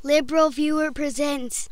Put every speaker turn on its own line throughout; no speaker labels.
LiberalViewer presents.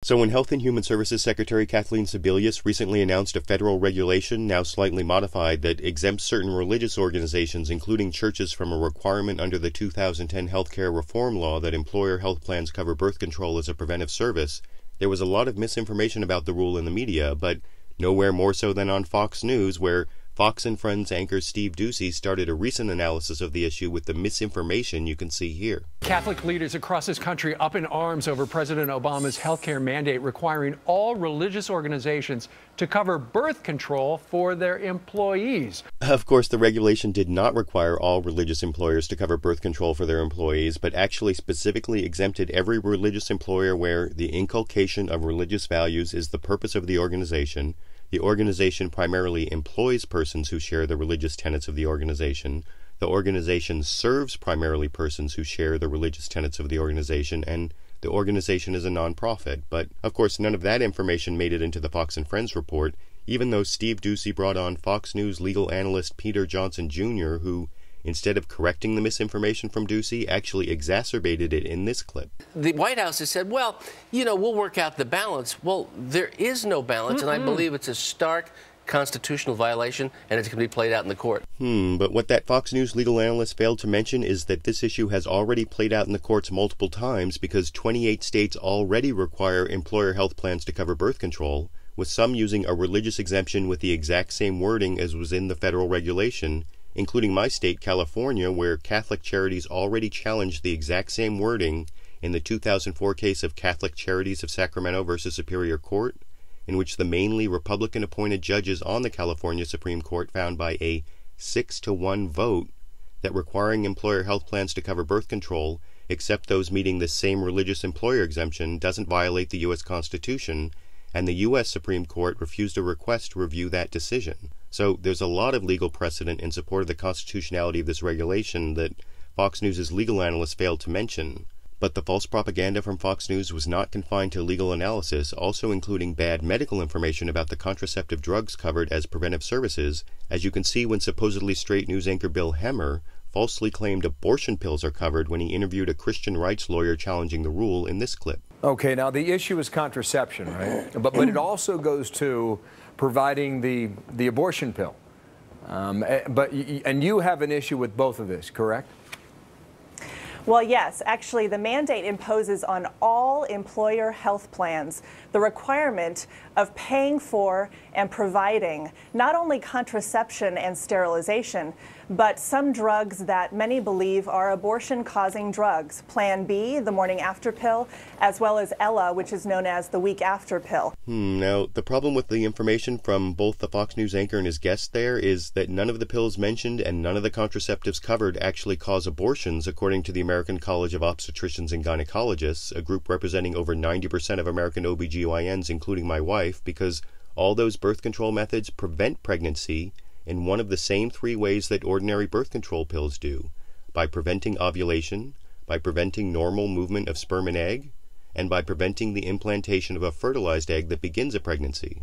So when Health and Human Services Secretary Kathleen Sebelius recently announced a federal regulation, now slightly modified, that exempts certain religious organizations, including churches, from a requirement under the 2010 healthcare reform law that employer health plans cover birth control as a preventive service, there was a lot of misinformation about the rule in the media, but nowhere more so than on Fox News, where Fox and Friends anchor Steve Doocy started a recent analysis of the issue with the misinformation you can see here.
Catholic leaders across this country up in arms over President Obama's healthcare mandate requiring all religious organizations to cover birth control for their employees.
Of course, the regulation did not require all religious employers to cover birth control for their employees, but actually specifically exempted every religious employer where the inculcation of religious values is the purpose of the organization. The organization primarily employs persons who share the religious tenets of the organization. The organization serves primarily persons who share the religious tenets of the organization, and the organization is a nonprofit. But, of course, none of that information made it into the Fox and Friends report, even though Steve Doocy brought on Fox News legal analyst Peter Johnson Jr., who, instead of correcting the misinformation from Doocy, actually exacerbated it in this clip.
The White House has said, well, we'll work out the balance. Well, there is no balance, and I believe it's a stark constitutional violation, and it's going to be played out in the court.
But what that Fox News legal analyst failed to mention is that this issue has already played out in the courts multiple times because 28 states already require employer health plans to cover birth control, with some using a religious exemption with the exact same wording as was in the federal regulation, including my state, California, where Catholic Charities already challenged the exact same wording in the 2004 case of Catholic Charities of Sacramento versus Superior Court, in which the mainly Republican-appointed judges on the California Supreme Court found by a 6-1 vote that requiring employer health plans to cover birth control, except those meeting the same religious employer exemption, doesn't violate the U.S. Constitution, and the U.S. Supreme Court refused a request to review that decision. So there's a lot of legal precedent in support of the constitutionality of this regulation that Fox News' legal analyst failed to mention. But the false propaganda from Fox News was not confined to legal analysis, also including bad medical information about the contraceptive drugs covered as preventive services, as you can see when supposedly straight news anchor Bill Hemmer falsely claimed abortion pills are covered when he interviewed a Christian rights lawyer challenging the rule in this clip.
Okay, now the issue is contraception, right? But it also goes to providing the abortion pill. And you have an issue with both of this, correct?
Well, yes. Actually, the mandate imposes on all employer health plans the requirement of paying for and providing not only contraception and sterilization, but some drugs that many believe are abortion-causing drugs. Plan B, the morning after pill, as well as Ella, which is known as the week after pill.
Now, the problem with the information from both the Fox News anchor and his guest there is that none of the pills mentioned and none of the contraceptives covered actually cause abortions, according to the American College of Obstetricians and Gynecologists, a group representing over 90% of American OBGYNs, including my wife, because all those birth control methods prevent pregnancy in one of the same three ways that ordinary birth control pills do: by preventing ovulation, by preventing normal movement of sperm and egg, and by preventing the implantation of a fertilized egg that begins a pregnancy.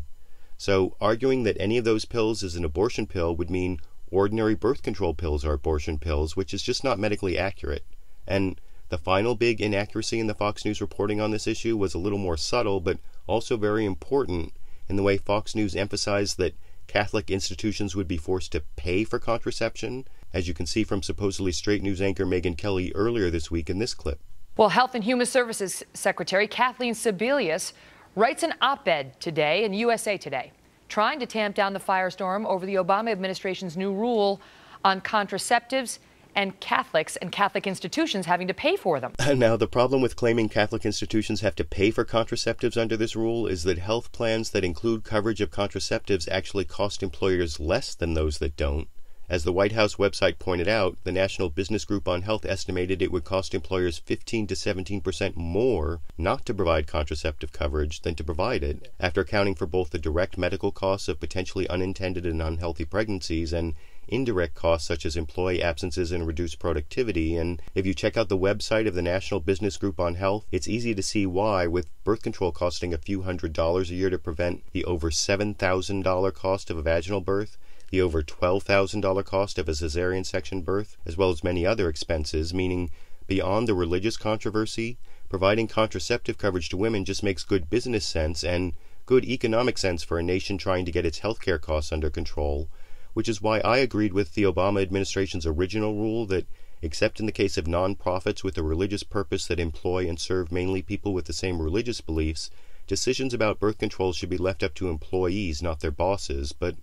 So arguing that any of those pills is an abortion pill would mean ordinary birth control pills are abortion pills, which is just not medically accurate. And the final big inaccuracy in the Fox News reporting on this issue was a little more subtle, but also very important, in the way Fox News emphasized that Catholic institutions would be forced to pay for contraception, as you can see from supposedly straight news anchor Megyn Kelly earlier this week in this clip.
Well, Health and Human Services Secretary Kathleen Sebelius writes an op-ed today in USA Today, trying to tamp down the firestorm over the Obama administration's new rule on contraceptives and Catholics and Catholic institutions having to pay for them.
Now, the problem with claiming Catholic institutions have to pay for contraceptives under this rule is that health plans that include coverage of contraceptives actually cost employers less than those that don't. As the White House website pointed out, the National Business Group on Health estimated it would cost employers 15% to 17% more not to provide contraceptive coverage than to provide it, after accounting for both the direct medical costs of potentially unintended and unhealthy pregnancies and indirect costs such as employee absences and reduced productivity. And if you check out the website of the National Business Group on Health, it's easy to see why, with birth control costing a few $100s a year to prevent the over $7,000 cost of a vaginal birth, the over $12,000 cost of a cesarean section birth, as well as many other expenses, meaning beyond the religious controversy, providing contraceptive coverage to women just makes good business sense and good economic sense for a nation trying to get its healthcare costs under control, which is why I agreed with the Obama administration's original rule that, except in the case of nonprofits with a religious purpose that employ and serve mainly people with the same religious beliefs, decisions about birth control should be left up to employees, not their bosses. But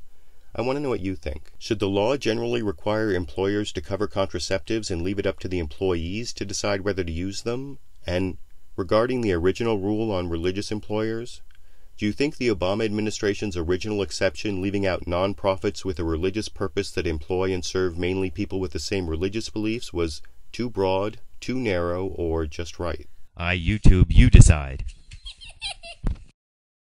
I want to know what you think. Should the law generally require employers to cover contraceptives and leave it up to the employees to decide whether to use them? And regarding the original rule on religious employers, do you think the Obama administration's original exception, leaving out nonprofits with a religious purpose that employ and serve mainly people with the same religious beliefs, was too broad, too narrow, or just right?
YouTube, you decide.